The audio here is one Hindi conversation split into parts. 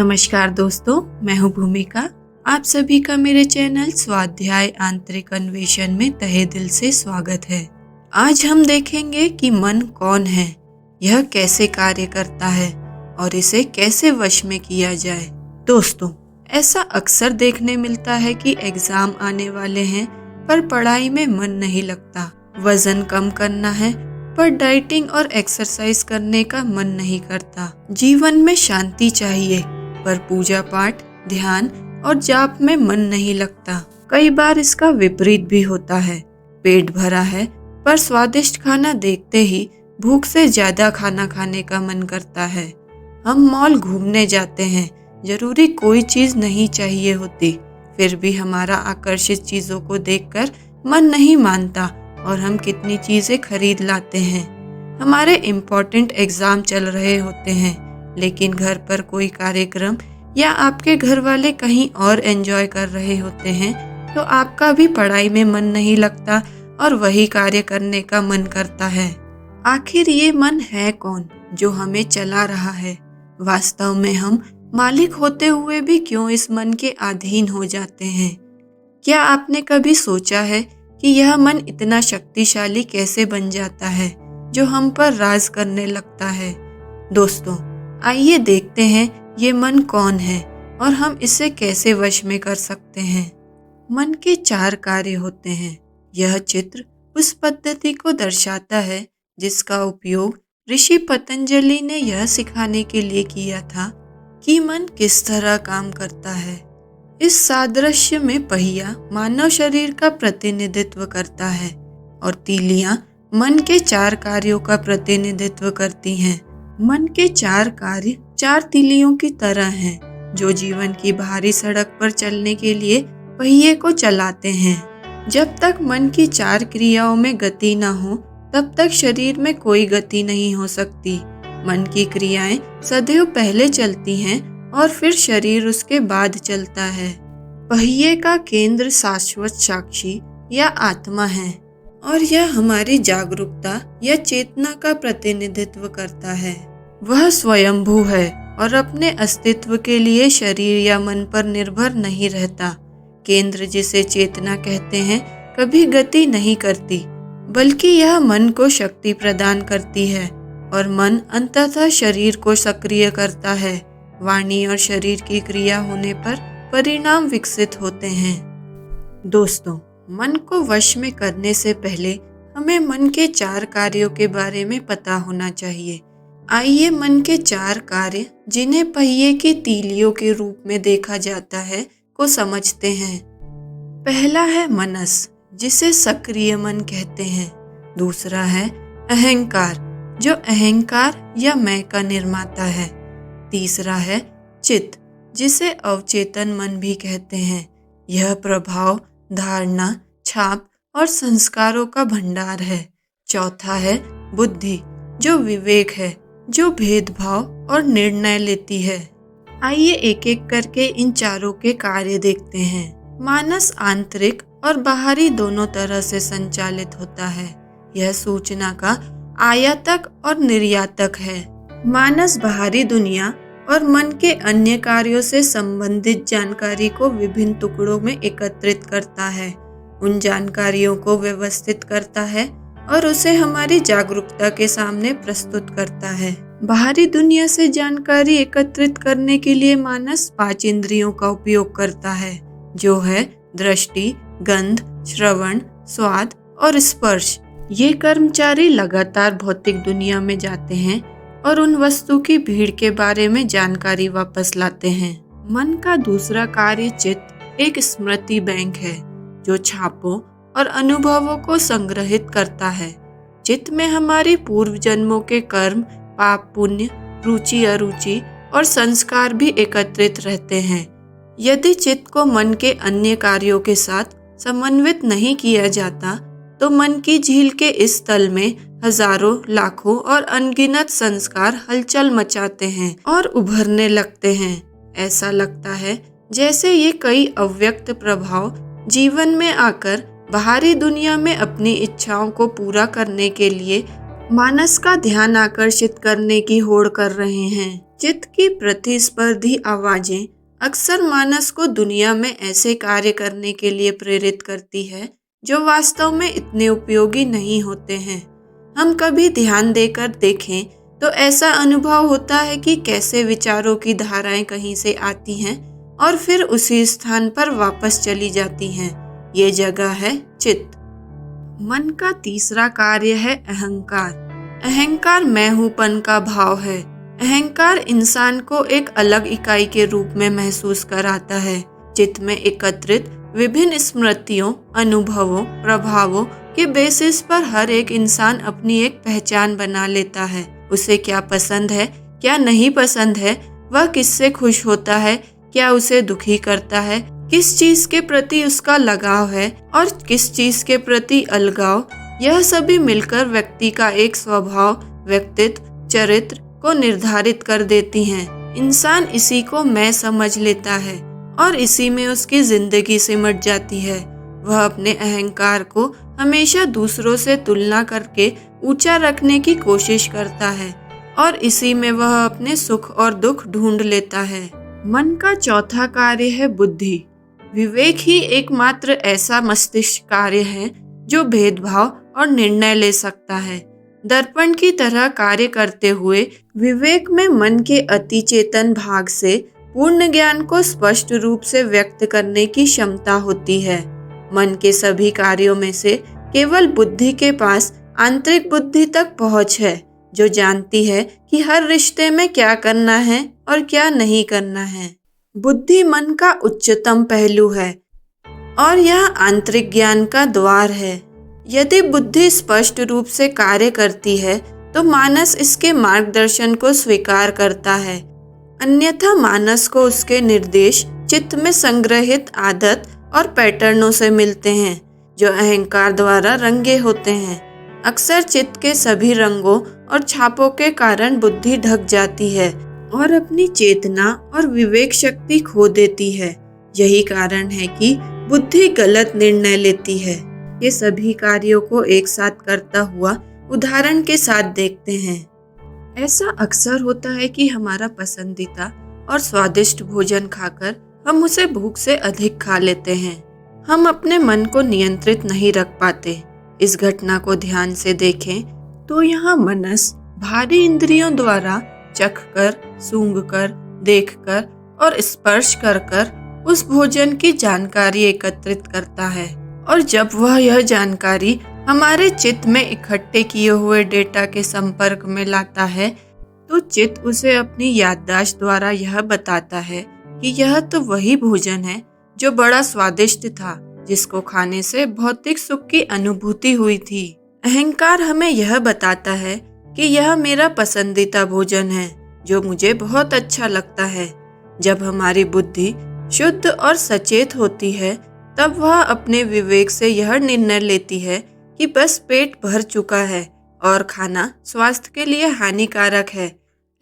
नमस्कार दोस्तों, मैं हूँ भूमिका। आप सभी का मेरे चैनल स्वाध्याय आंतरिक अन्वेषण में तहे दिल से स्वागत है। आज हम देखेंगे कि मन कौन है, यह कैसे कार्य करता है और इसे कैसे वश में किया जाए। दोस्तों, ऐसा अक्सर देखने मिलता है कि एग्जाम आने वाले हैं पर पढ़ाई में मन नहीं लगता। वजन कम करना है पर डाइटिंग और एक्सरसाइज करने का मन नहीं करता। जीवन में शांति चाहिए पर पूजा पाठ, ध्यान और जाप में मन नहीं लगता। कई बार इसका विपरीत भी होता है। पेट भरा है पर स्वादिष्ट खाना देखते ही भूख से ज्यादा खाना खाने का मन करता है। हम मॉल घूमने जाते हैं, जरूरी कोई चीज नहीं चाहिए होती, फिर भी हमारा आकर्षित चीजों को देखकर मन नहीं मानता और हम कितनी चीजें खरीद लाते हैं। हमारे इम्पोर्टेंट एग्जाम चल रहे होते हैं लेकिन घर पर कोई कार्यक्रम या आपके घर वाले कहीं और एंजॉय कर रहे होते हैं तो आपका भी पढ़ाई में मन नहीं लगता और वही कार्य करने का मन करता है। आखिर ये मन है कौन जो हमें चला रहा है? वास्तव में हम मालिक होते हुए भी क्यों इस मन के अधीन हो जाते हैं? क्या आपने कभी सोचा है कि यह मन इतना शक्तिशाली कैसे बन जाता है जो हम पर राज करने लगता है? दोस्तों, आइए देखते हैं ये मन कौन है और हम इसे कैसे वश में कर सकते हैं। मन के 4 कार्य होते हैं। यह चित्र उस पद्धति को दर्शाता है जिसका उपयोग ऋषि पतंजलि ने यह सिखाने के लिए किया था कि मन किस तरह काम करता है। इस सादृश्य में पहिया मानव शरीर का प्रतिनिधित्व करता है और तीलियां मन के 4 कार्यों का प्रतिनिधित्व करती हैं। मन के 4 कार्य 4 तीलियों की तरह हैं जो जीवन की बाहरी सड़क पर चलने के लिए पहिए को चलाते हैं। जब तक मन की 4 क्रियाओं में गति न हो तब तक शरीर में कोई गति नहीं हो सकती। मन की क्रियाएं सदैव पहले चलती हैं और फिर शरीर उसके बाद चलता है। पहिए का केंद्र शाश्वत साक्षी या आत्मा है और यह हमारी जागरूकता या चेतना का प्रतिनिधित्व करता है। वह स्वयंभू है और अपने अस्तित्व के लिए शरीर या मन पर निर्भर नहीं रहता। केंद्र, जिसे चेतना कहते हैं, कभी गति नहीं करती बल्कि यह मन को शक्ति प्रदान करती है और मन अंततः शरीर को सक्रिय करता है। वाणी और शरीर की क्रिया होने पर परिणाम विकसित होते हैं। दोस्तों, मन को वश में करने से पहले हमें मन के 4 कार्यों के बारे में पता होना चाहिए। आइए मन के 4 कार्य, जिन्हें पहिए की तीलियों के रूप में देखा जाता है, को समझते हैं। पहला है मनस, जिसे सक्रिय मन कहते हैं। दूसरा है अहंकार, जो अहंकार या मैं का निर्माता है। तीसरा है चित्त, जिसे अवचेतन मन भी कहते हैं। यह प्रभाव, धारणा, छाप और संस्कारों का भंडार है। चौथा है बुद्धि, जो विवेक है, जो भेदभाव और निर्णय लेती है। आइए एक एक करके इन चारों के कार्य देखते हैं। मानस आंतरिक और बाहरी दोनों तरह से संचालित होता है। यह सूचना का आयातक और निर्यातक है। मानस बाहरी दुनिया और मन के अन्य कार्यों से संबंधित जानकारी को विभिन्न टुकड़ों में एकत्रित करता है, उन जानकारियों को व्यवस्थित करता है और उसे हमारी जागरूकता के सामने प्रस्तुत करता है। बाहरी दुनिया से जानकारी एकत्रित करने के लिए मानस 5 इंद्रियों का उपयोग करता है, जो है दृष्टि, गंध, श्रवण, स्वाद और स्पर्श। ये कर्मचारी लगातार भौतिक दुनिया में जाते हैं और उन वस्तु की भीड़ के बारे में जानकारी वापस लाते हैं। मन का दूसरा कार्य चित्त एक स्मृति बैंक है, जो छापों और अनुभवों को संग्रहित करता है। चित्त में हमारी पूर्व जन्मों के कर्म, पाप पुण्य, रुचि अरुचि और संस्कार भी एकत्रित रहते हैं। यदि चित्त को मन के अन्य कार्यों के साथ समन्वित नहीं किया जाता तो मन की झील के इस तल में हजारों, लाखों और अनगिनत संस्कार हलचल मचाते हैं और उभरने लगते हैं। ऐसा लगता है जैसे ये कई अव्यक्त प्रभाव जीवन में आकर बाहरी दुनिया में अपनी इच्छाओं को पूरा करने के लिए मानस का ध्यान आकर्षित करने की होड़ कर रहे हैं। चित्त की प्रतिस्पर्धी आवाजें अक्सर मानस को दुनिया में ऐसे कार्य करने के लिए प्रेरित करती है जो वास्तव में इतने उपयोगी नहीं होते हैं। हम कभी ध्यान देकर देखें तो ऐसा अनुभव होता है कि कैसे विचारों की धाराएं कहीं से आती हैं और फिर उसी स्थान पर वापस चली जाती हैं। ये जगह है चित्त। मन का तीसरा कार्य है अहंकार। अहंकार मैं हूँपन का भाव है। अहंकार इंसान को एक अलग इकाई के रूप में महसूस कराता है। चित्त में एकत्रित विभिन्न स्मृतियों, अनुभवों, प्रभावों के बेसिस पर हर एक इंसान अपनी एक पहचान बना लेता है। उसे क्या पसंद है, क्या नहीं पसंद है, वह किससे खुश होता है, क्या उसे दुखी करता है, किस चीज के प्रति उसका लगाव है और किस चीज के प्रति अलगाव, यह सभी मिलकर व्यक्ति का एक स्वभाव, व्यक्तित्व, चरित्र को निर्धारित कर देती हैं। इंसान इसी को मैं समझ लेता है और इसी में उसकी जिंदगी सिमट जाती है। वह अपने अहंकार को हमेशा दूसरों से तुलना करके ऊंचा रखने की कोशिश करता है और इसी में वह अपने सुख और दुख ढूंढ लेता है। मन का चौथा कार्य है बुद्धि। विवेक ही एकमात्र ऐसा मस्तिष्क कार्य है जो भेदभाव और निर्णय ले सकता है। दर्पण की तरह कार्य करते हुए विवेक में मन के अति चेतन भाग से पूर्ण ज्ञान को स्पष्ट रूप से व्यक्त करने की क्षमता होती है। मन के सभी कार्यों में से केवल बुद्धि के पास आंतरिक बुद्धि तक पहुंच है, जो जानती है कि हर रिश्ते में क्या करना है और क्या नहीं करना है। बुद्धि मन का उच्चतम पहलू है और यह आंतरिक ज्ञान का द्वार है। यदि बुद्धि स्पष्ट रूप से कार्य करती है तो मानस इसके मार्गदर्शन को स्वीकार करता है, अन्यथा मानस को उसके निर्देश चित्त में संग्रहित आदत और पैटर्नों से मिलते हैं जो अहंकार द्वारा रंगे होते हैं। अक्सर चित्त के सभी रंगों और छापों के कारण बुद्धि ढक जाती है और अपनी चेतना और विवेक शक्ति खो देती है। यही कारण है कि बुद्धि गलत निर्णय लेती है। ये सभी कार्यों को एक साथ करता हुआ उदाहरण के साथ देखते हैं। ऐसा अक्सर होता है कि हमारा पसंदीदा और स्वादिष्ट भोजन खाकर हम उसे भूख से अधिक खा लेते हैं। हम अपने मन को नियंत्रित नहीं रख पाते। इस घटना को ध्यान से देखें तो यहाँ मनस भारी इंद्रियों द्वारा चखकर, सूंघकर, देखकर और स्पर्श कर उस भोजन की जानकारी एकत्रित करता है और जब वह यह जानकारी हमारे चित्त में इकट्ठे किए हुए डेटा के संपर्क में लाता है तो चित्त उसे अपनी याददाश्त द्वारा यह बताता है कि यह तो वही भोजन है जो बड़ा स्वादिष्ट था, जिसको खाने से भौतिक सुख की अनुभूति हुई थी। अहंकार हमें यह बताता है कि यह मेरा पसंदीदा भोजन है जो मुझे बहुत अच्छा लगता है। जब हमारी बुद्धि शुद्ध और सचेत होती है तब वह अपने विवेक से यह निर्णय लेती है कि बस पेट भर चुका है और खाना स्वास्थ्य के लिए हानिकारक है।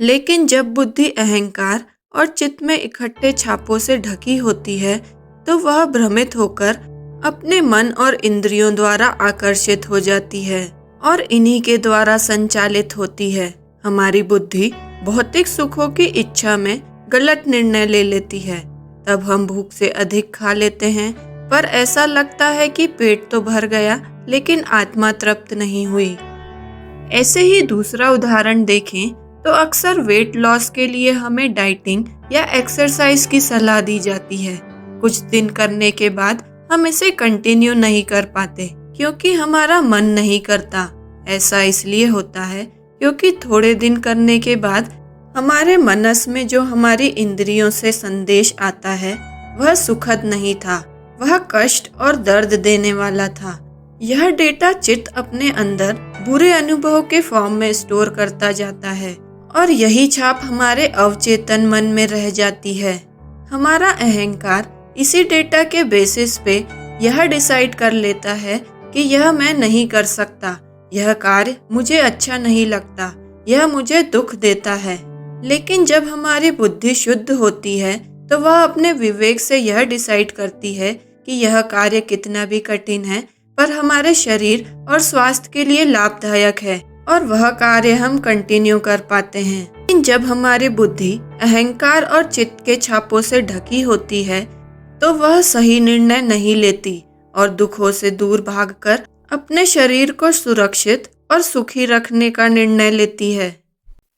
लेकिन जब बुद्धि अहंकार और चित्त में इकट्ठे छापों से ढकी होती है तो वह भ्रमित होकर अपने मन और इंद्रियों द्वारा आकर्षित हो जाती है और इन्हीं के द्वारा संचालित होती है। हमारी बुद्धि भौतिक सुखों की इच्छा में गलत निर्णय ले लेती है। तब हम भूख से अधिक खा लेते हैं, पर ऐसा लगता है कि पेट तो भर गया लेकिन आत्मा तृप्त नहीं हुई। ऐसे ही दूसरा उदाहरण देखें तो अक्सर वेट लॉस के लिए हमें डाइटिंग या एक्सरसाइज की सलाह दी जाती है। कुछ दिन करने के बाद हम इसे कंटिन्यू नहीं कर पाते क्योंकि हमारा मन नहीं करता। ऐसा इसलिए होता है क्योंकि थोड़े दिन करने के बाद हमारे मनस में जो हमारी इंद्रियों से संदेश आता है वह सुखद नहीं था, वह कष्ट और दर्द देने वाला था। यह डेटा चित्त अपने अंदर बुरे अनुभवों के फॉर्म में स्टोर करता जाता है और यही छाप हमारे अवचेतन मन में रह जाती है। हमारा अहंकार इसी डेटा के बेसिस पे यह डिसाइड कर लेता है कि यह मैं नहीं कर सकता, यह कार्य मुझे अच्छा नहीं लगता, यह मुझे दुख देता है। लेकिन जब हमारी बुद्धि शुद्ध होती है तो वह अपने विवेक से यह डिसाइड करती है कि यह कार्य कितना भी कठिन है पर हमारे शरीर और स्वास्थ्य के लिए लाभदायक है और वह कार्य हम कंटिन्यू कर पाते हैं। लेकिन जब हमारी बुद्धि अहंकार और चित्त के छापों से ढकी होती है तो वह सही निर्णय नहीं लेती और दुखों से दूर भागकर अपने शरीर को सुरक्षित और सुखी रखने का निर्णय लेती है।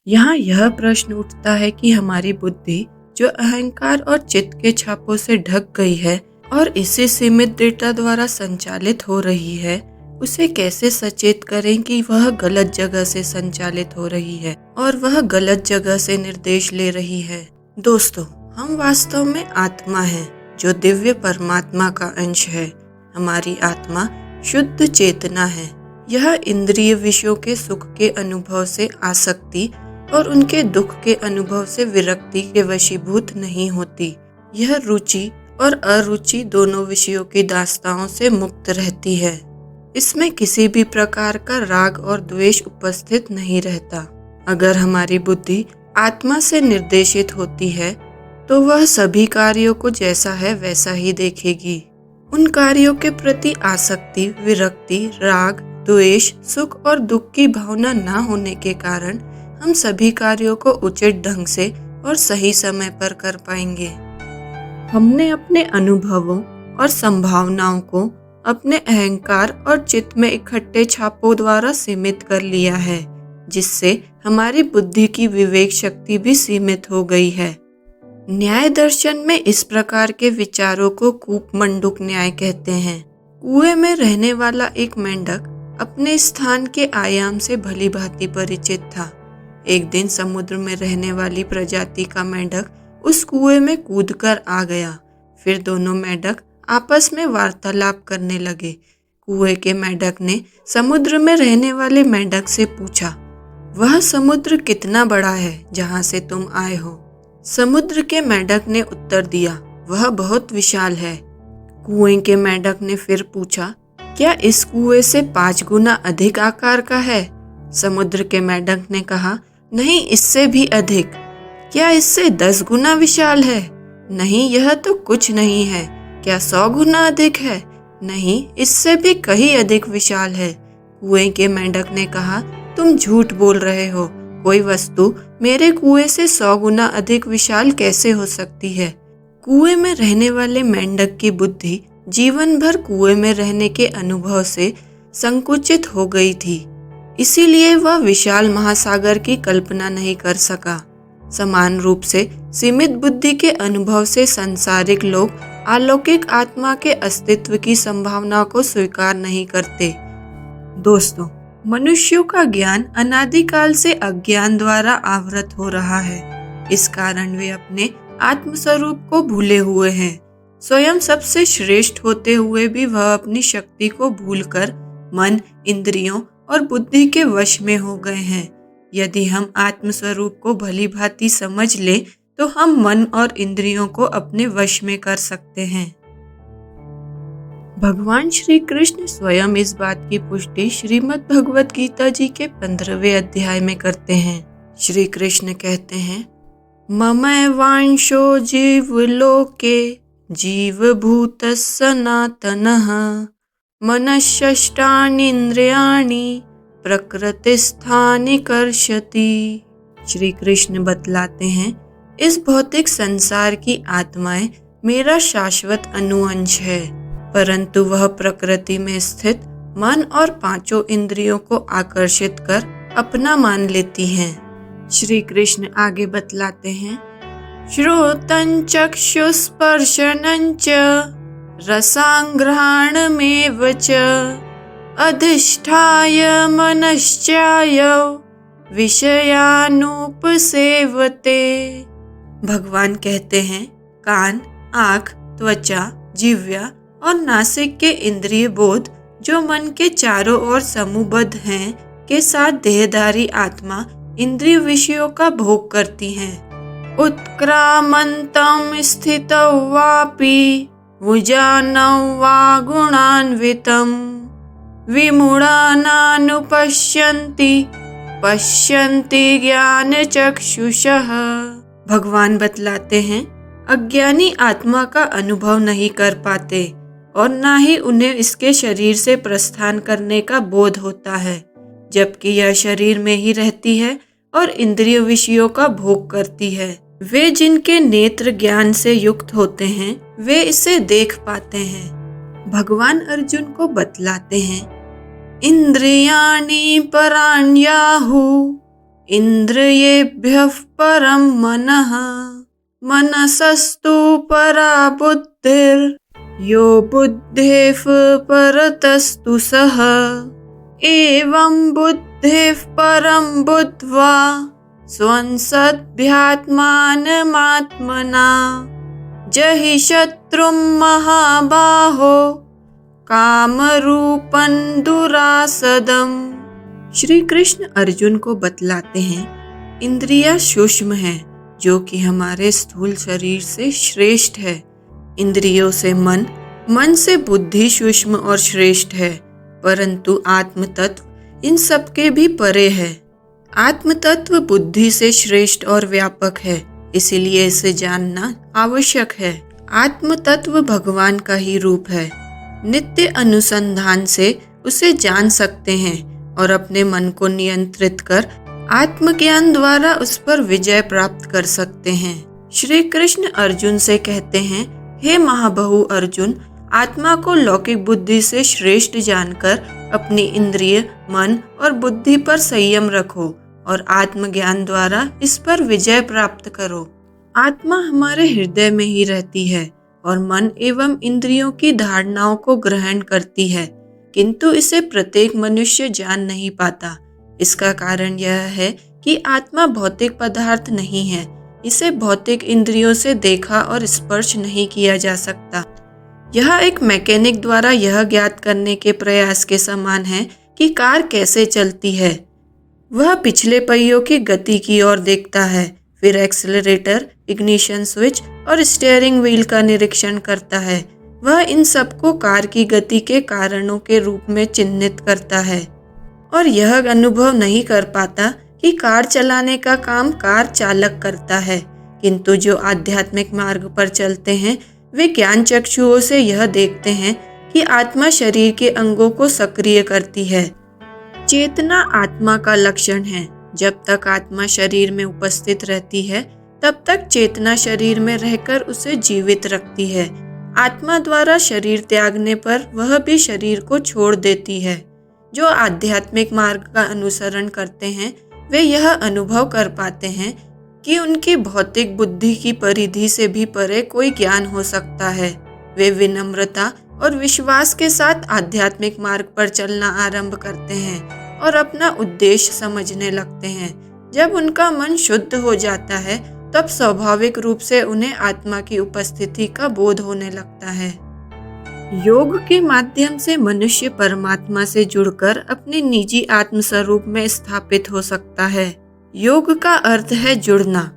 यहाँ यह प्रश्न उठता है कि हमारी बुद्धि जो अहंकार और चित्त के छापों से ढक गई है और इसी सीमित डेटा द्वारा संचालित हो रही है, उसे कैसे सचेत करें कि वह गलत जगह से संचालित हो रही है और वह गलत जगह से निर्देश ले रही है। दोस्तों, हम वास्तव में आत्मा हैं जो दिव्य परमात्मा का अंश है। हमारी आत्मा शुद्ध चेतना है। यह इंद्रिय विषयों के सुख के अनुभव से आसक्ति और उनके दुख के अनुभव से विरक्ति के वशीभूत नहीं होती। यह रुचि और अरुचि दोनों विषयों की दास्ताओं से मुक्त रहती है। इसमें किसी भी प्रकार का राग और द्वेष उपस्थित नहीं रहता। अगर हमारी बुद्धि आत्मा से निर्देशित होती है तो वह सभी कार्यों को जैसा है वैसा ही देखेगी। उन कार्यों के प्रति आसक्ति, विरक्ति, राग, द्वेष, सुख और दुख की भावना न होने के कारण हम सभी कार्यों को उचित ढंग से और सही समय पर कर पाएंगे। हमने अपने अनुभवों और संभावनाओं को अपने अहंकार और चित्त में इकट्ठे छापों द्वारा सीमित कर लिया है, जिससे हमारी बुद्धि की विवेक शक्ति भी सीमित हो गई है। न्याय दर्शन में इस प्रकार के विचारों को कूप मंडूक न्याय कहते हैं। कुएं में रहने वाला एक मेंढक अपने स्थान के आयाम से भली भांति परिचित था। एक दिन समुद्र में रहने वाली प्रजाति का मेंढक उस कुएं में कूदकर आ गया। फिर दोनों मेंढक आपस में वार्तालाप करने लगे। कुएं के मेंढक ने समुद्र में रहने वाले मेंढक से पूछा, वह समुद्र कितना बड़ा है जहाँ से तुम आए हो? समुद्र के मेंढक ने उत्तर दिया, वह बहुत विशाल है। कुएं के मेंढक ने फिर पूछा, क्या इस कुएं से 5 गुना अधिक आकार का है? समुद्र के मेंढक ने कहा, नहीं, इससे भी अधिक। क्या इससे 10 गुना विशाल है? नहीं, यह तो कुछ नहीं है। क्या 100 गुना अधिक है? नहीं, इससे भी कहीं अधिक विशाल है। कुएं के मेंढक ने कहा, तुम झूठ बोल रहे हो। कोई वस्तु मेरे कुएं से 100 गुना अधिक विशाल कैसे हो सकती है? कुएं में रहने वाले मेंढक की बुद्धि जीवन भर कुएं में रहने के अनुभव से संकुचित हो गई थी, इसीलिए वह विशाल महासागर की कल्पना नहीं कर सका। समान रूप से सीमित बुद्धि के अनुभव से सांसारिक लोग अलौकिक आत्मा के अस्तित्व की संभावना को स्वीकार नहीं करते। दोस्तों, मनुष्यों का ज्ञान अनादिकाल से अज्ञान द्वारा आवृत हो रहा है। इस कारण वे अपने आत्मस्वरूप को भूले हुए हैं। स्वयं सबसे श्रेष्ठ होते हुए भी वह अपनी शक्ति को भूलकर मन, इंद्रियों और बुद्धि के वश में हो गए हैं। यदि हम आत्मस्वरूप को भली भांति समझ लें तो हम मन और इंद्रियों को अपने वश में कर सकते हैं। भगवान श्री कृष्ण स्वयं इस बात की पुष्टि श्रीमद् भगवत गीता जी के 15वें अध्याय में करते हैं। श्री कृष्ण कहते हैं, ममैवांशो जीवलोके जीवभूतः सनातनः मनश्षष्ठानीन्द्रियाणि प्रकृतिस्थानि कर्षति। श्री कृष्ण बतलाते हैं, इस भौतिक संसार की आत्माएं मेरा शाश्वत अनुअंश है, परंतु वह प्रकृति में स्थित मन और 5 इंद्रियों को आकर्षित कर अपना मान लेती हैं। श्री कृष्ण आगे बतलाते हैं, श्रोतं चक्षुस्पर्शनं च रसांग्रहणमेव च अधिष्ठाय मनश्चायं विषयानुपसेवते। भगवान कहते हैं, कान, आँख, त्वचा, जिह्वा और नासिक के इंद्रिय बोध जो मन के चारों ओर समूहबद्ध हैं के साथ देहधारी आत्मा इंद्रिय विषयों का भोग करती हैं। उत्क्रामन्तं स्थितौ वापि भुजानौ वा गुणान्वितं विमूढानानुपश्यन्ति पश्यन्ति ज्ञानचक्षुषः। भगवान बतलाते हैं, अज्ञानी आत्मा का अनुभव नहीं कर पाते और ना ही उन्हें इसके शरीर से प्रस्थान करने का बोध होता है। जबकि यह शरीर में ही रहती है और इंद्रिय विषयों का भोग करती है। वे जिनके नेत्र ज्ञान से युक्त होते हैं वे इसे देख पाते हैं। भगवान अर्जुन को बतलाते हैं, इंद्रियाणि पराण्याहु इंद्रियेभ्यः परं मनः मनसस्तु परा बुद्धिर् यो बुद्धेः परतस्तु सः एवं बुद्धिः परं बुद्ध्वा स्वं सद्भ्यात्मानमात्मना जहि शत्रुं महाबाहो कामरूपं दुरासदम्। श्री कृष्ण अर्जुन को बतलाते हैं, इंद्रियां सूक्ष्म है जो कि हमारे स्थूल शरीर से श्रेष्ठ है। इंद्रियों से मन, मन से बुद्धि सूक्ष्म और श्रेष्ठ है, परंतु आत्म तत्व इन सब के भी परे है। आत्म तत्व बुद्धि से श्रेष्ठ और व्यापक है, इसीलिए इसे जानना आवश्यक है। आत्म तत्व भगवान का ही रूप है। नित्य अनुसंधान से उसे जान सकते हैं और अपने मन को नियंत्रित कर आत्मज्ञान द्वारा उस पर विजय प्राप्त कर सकते हैं। श्री कृष्ण अर्जुन से कहते हैं, हे महाबाहु अर्जुन, आत्मा को लौकिक बुद्धि से श्रेष्ठ जानकर अपनी इंद्रिय, मन और बुद्धि पर संयम रखो और आत्मज्ञान द्वारा इस पर विजय प्राप्त करो। आत्मा हमारे हृदय में ही रहती है और मन एवं इंद्रियों की धारणाओं को ग्रहण करती है, किंतु इसे प्रत्येक मनुष्य जान नहीं पाता। इसका कारण यह है कि आत्मा भौतिक पदार्थ नहीं है। इसे भौतिक इंद्रियों से देखा और स्पर्श नहीं किया जा सकता। यह एक मैकेनिक द्वारा यह ज्ञात करने के प्रयास के समान है कि कार कैसे चलती है। वह पिछले पहियों की गति की ओर देखता है, फिर एक्सेलरेटर, इग्निशन स्विच और स्टीयरिंग व्हील का निरीक्षण करता है। वह इन सबको कार की गति के कारणों के रूप में चिन्हित करता है और यह अनुभव नहीं कर पाता कि कार चलाने का काम कार चालक करता है। किंतु जो आध्यात्मिक मार्ग पर चलते हैं वे ज्ञान चक्षुओं से यह देखते हैं कि आत्मा शरीर के अंगों को सक्रिय करती है। चेतना आत्मा का लक्षण है। जब तक आत्मा शरीर में उपस्थित रहती है तब तक चेतना शरीर में रहकर उसे जीवित रखती है। आत्मा द्वारा शरीर त्यागने पर वह भी शरीर को छोड़ देती है। जो आध्यात्मिक मार्ग का अनुसरण करते हैं वे यह अनुभव कर पाते हैं कि उनकी भौतिक बुद्धि की परिधि से भी परे कोई ज्ञान हो सकता है। वे विनम्रता और विश्वास के साथ आध्यात्मिक मार्ग पर चलना आरंभ करते हैं और अपना उद्देश्य समझने लगते हैं। जब उनका मन शुद्ध हो जाता है तब स्वाभाविक रूप से उन्हें आत्मा की उपस्थिति का बोध होने लगता है। योग के माध्यम से मनुष्य परमात्मा से जुड़कर अपने निजी आत्म स्वरूप में स्थापित हो सकता है। योग का अर्थ है जुड़ना।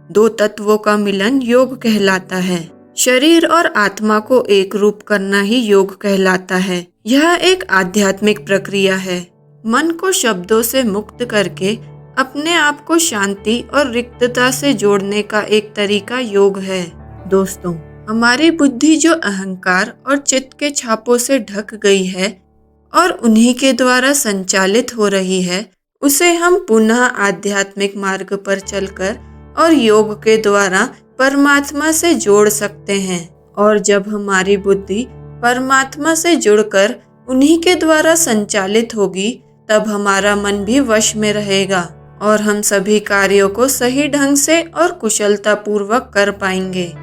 दो तत्वों का मिलन योग कहलाता है। शरीर और आत्मा को एक रूप करना ही योग कहलाता है। यह एक आध्यात्मिक प्रक्रिया है। मन को शब्दों से मुक्त करके अपने आप को शांति और रिक्तता से जोड़ने का एक तरीका योग है। दोस्तों, हमारी बुद्धि जो अहंकार और चित्त के छापों से ढक गई है और उन्हीं के द्वारा संचालित हो रही है, उसे हम पुनः आध्यात्मिक मार्ग पर चलकर और योग के द्वारा परमात्मा से जोड़ सकते हैं। और जब हमारी बुद्धि परमात्मा से जुड़कर उन्हीं के द्वारा संचालित होगी तब हमारा मन भी वश में रहेगा और हम सभी कार्यों को सही ढंग से और कुशलता पूर्वक कर पाएंगे।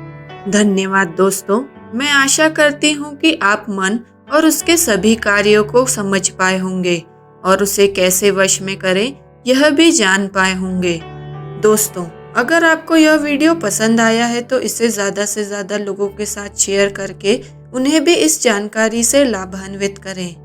धन्यवाद दोस्तों। मैं आशा करती हूँ कि आप मन और उसके सभी कार्यों को समझ पाए होंगे और उसे कैसे वश में करें यह भी जान पाए होंगे। दोस्तों, अगर आपको यह वीडियो पसंद आया है तो इसे ज़्यादा से ज़्यादा लोगों के साथ शेयर करके उन्हें भी इस जानकारी से लाभान्वित करें।